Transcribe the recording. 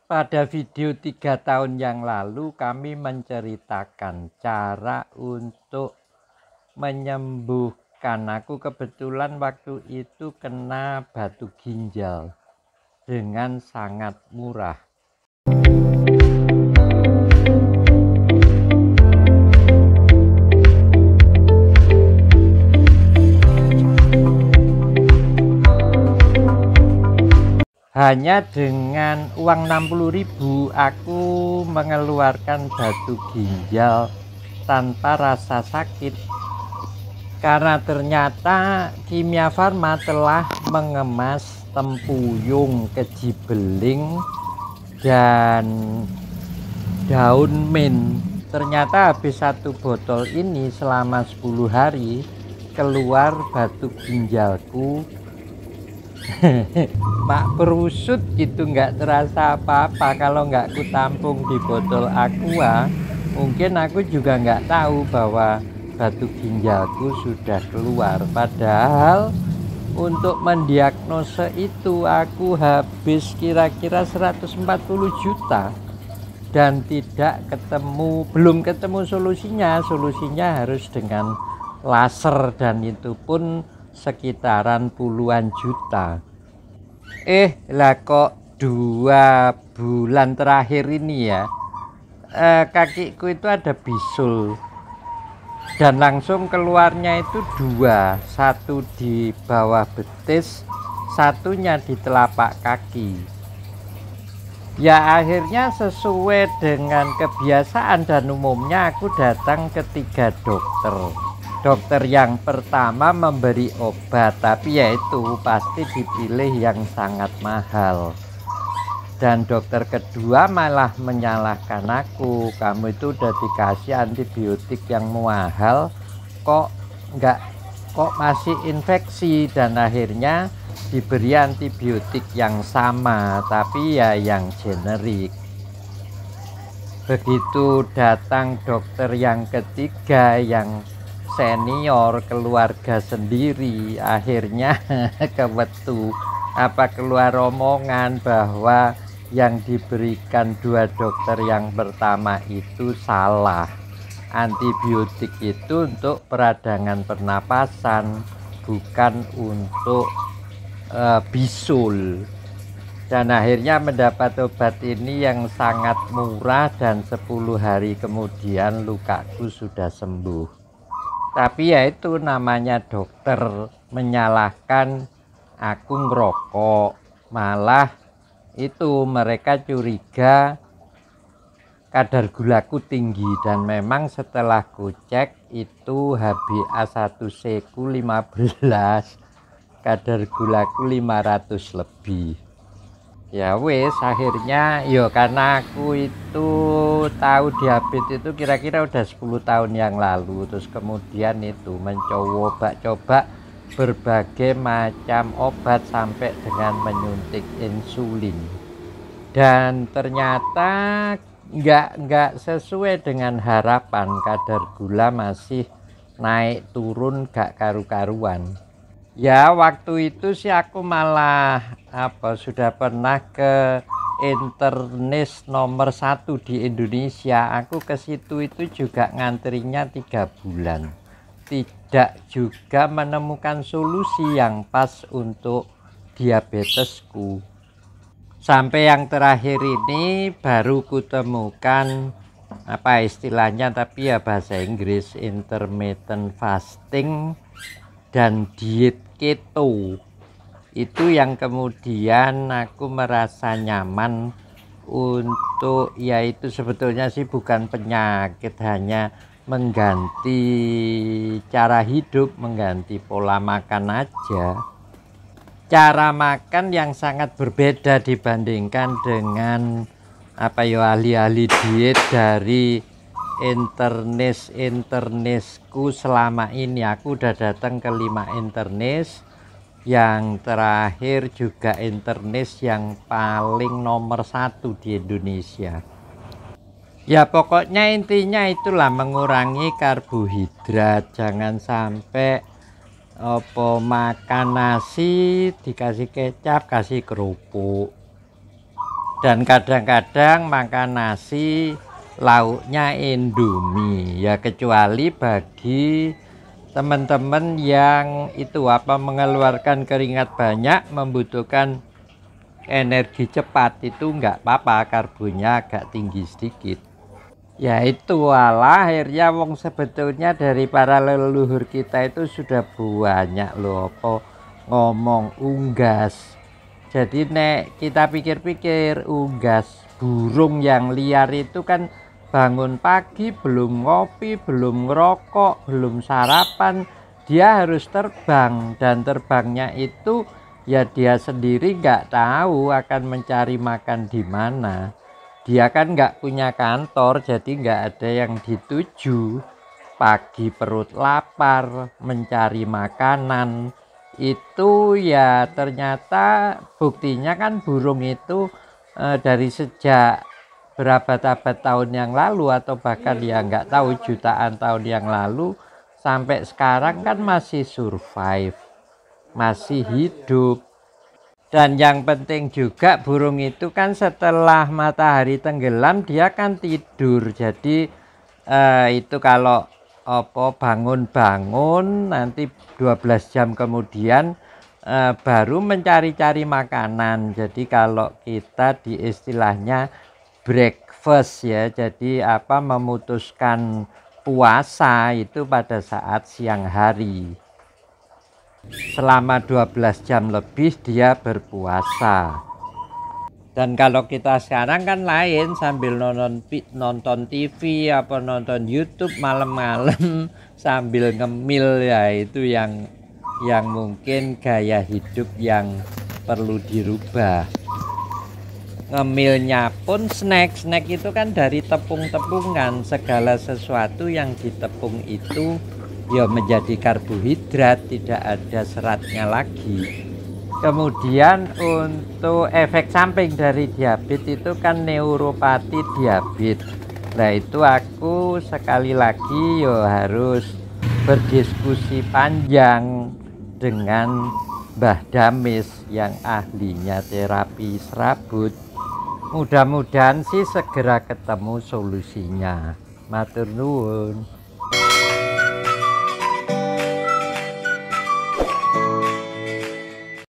Pada video 3 tahun yang lalu kami menceritakan cara untuk menyembuhkan. Aku kebetulan waktu itu kena batu ginjal dengan sangat murah. Hanya dengan uang 60.000 aku mengeluarkan batu ginjal tanpa rasa sakit. Karena ternyata Kimia Farma telah mengemas tempuyung, kejibeling, dan daun mint. Ternyata habis satu botol ini selama 10 hari keluar batu ginjalku mak perusut gitu, nggak terasa apa-apa. Kalau nggak ku tampung di botol aqua, mungkin aku juga nggak tahu bahwa batu ginjalku sudah keluar. Padahal untuk mendiagnosa itu aku habis kira-kira 140 juta dan belum ketemu solusinya. Solusinya harus dengan laser dan itu pun sekitaran puluhan juta. Lah kok 2 bulan terakhir ini ya, kakiku itu ada bisul dan langsung keluarnya itu 2, satu di bawah betis, satunya di telapak kaki. Ya akhirnya sesuai dengan kebiasaan dan umumnya aku datang ke 3 dokter. Dokter yang pertama memberi obat, tapi yaitu pasti dipilih yang sangat mahal. Dan dokter kedua malah menyalahkan aku, kamu itu udah dikasih antibiotik yang mahal, kok masih infeksi. Dan akhirnya diberi antibiotik yang sama, tapi ya yang generik. Begitu datang dokter yang ketiga yang senior, keluarga sendiri, akhirnya kewetu keluar omongan bahwa yang diberikan 2 dokter yang pertama itu salah. Antibiotik itu untuk peradangan pernapasan, bukan untuk bisul. Dan akhirnya mendapat obat ini yang sangat murah dan 10 hari kemudian lukaku sudah sembuh. Tapi ya itu namanya dokter, menyalahkan aku ngerokok. Malah itu mereka curiga kadar gulaku tinggi, dan memang setelah ku cek itu HbA1c ku 15, kadar gulaku 500 lebih. Ya wes, akhirnya karena aku itu tahu diabetes itu kira-kira udah 10 tahun yang lalu. Terus kemudian itu mencoba berbagai macam obat sampai dengan menyuntik insulin. Dan ternyata nggak sesuai dengan harapan, kadar gula masih naik turun gak karu-karuan. Ya waktu itu sih aku malah sudah pernah ke internis nomor 1 di Indonesia. Aku ke situ itu juga ngantrinya 3 bulan. Tidak juga menemukan solusi yang pas untuk diabetesku. Sampai yang terakhir ini baru kutemukan istilahnya, tapi ya bahasa Inggris, intermittent fasting dan diet keto. Itu yang kemudian aku merasa nyaman untuk, yaitu sebetulnya sih bukan penyakit, hanya mengganti cara hidup, mengganti pola makan aja. Cara makan yang sangat berbeda dibandingkan dengan ahli-ahli diet dari internisku selama ini. Aku udah datang ke 5 internis, yang terakhir juga internis yang paling nomor 1 di Indonesia. Ya pokoknya intinya itulah, mengurangi karbohidrat. Jangan sampai makan nasi dikasih kecap, kasih kerupuk. Dan kadang-kadang makan nasi lauknya Indomie ya, kecuali bagi teman-teman yang itu mengeluarkan keringat banyak, membutuhkan energi cepat, itu enggak apa-apa, karbonnya agak tinggi sedikit. Ya itu akhirnya wong sebetulnya dari para leluhur kita itu sudah banyak loh ngomong unggas. Jadi nek kita pikir-pikir, unggas burung yang liar itu kan bangun pagi belum ngopi, belum ngerokok, belum sarapan, dia harus terbang, dan terbangnya itu ya dia sendiri nggak tahu akan mencari makan di mana. Dia kan nggak punya kantor, jadi nggak ada yang dituju. Pagi perut lapar, mencari makanan, itu ya ternyata buktinya kan burung itu dari sejak berapa tahun yang lalu, atau bahkan ya nggak tahu jutaan tahun yang lalu, sampai sekarang kan masih survive, masih hidup. Dan yang penting juga burung itu kan setelah matahari tenggelam dia kan tidur. Jadi itu kalau bangun-bangun nanti 12 jam kemudian baru mencari-cari makanan. Jadi kalau kita di istilahnya breakfast ya, jadi memutuskan puasa itu pada saat siang hari. Selama 12 jam lebih dia berpuasa. Dan kalau kita sekarang kan lain, sambil nonton TV nonton YouTube malam-malam sambil ngemil, ya itu yang mungkin gaya hidup yang perlu dirubah. Ngemilnya pun snack itu kan dari tepung-tepungan, segala sesuatu yang ditepung itu ya menjadi karbohidrat, tidak ada seratnya lagi. Kemudian untuk efek samping dari diabetes itu kan neuropati diabetes. Nah itu aku sekali lagi harus berdiskusi panjang dengan Mbah Damis yang ahlinya terapi serabut. Mudah-mudahan sih segera ketemu solusinya. Matur nuwun.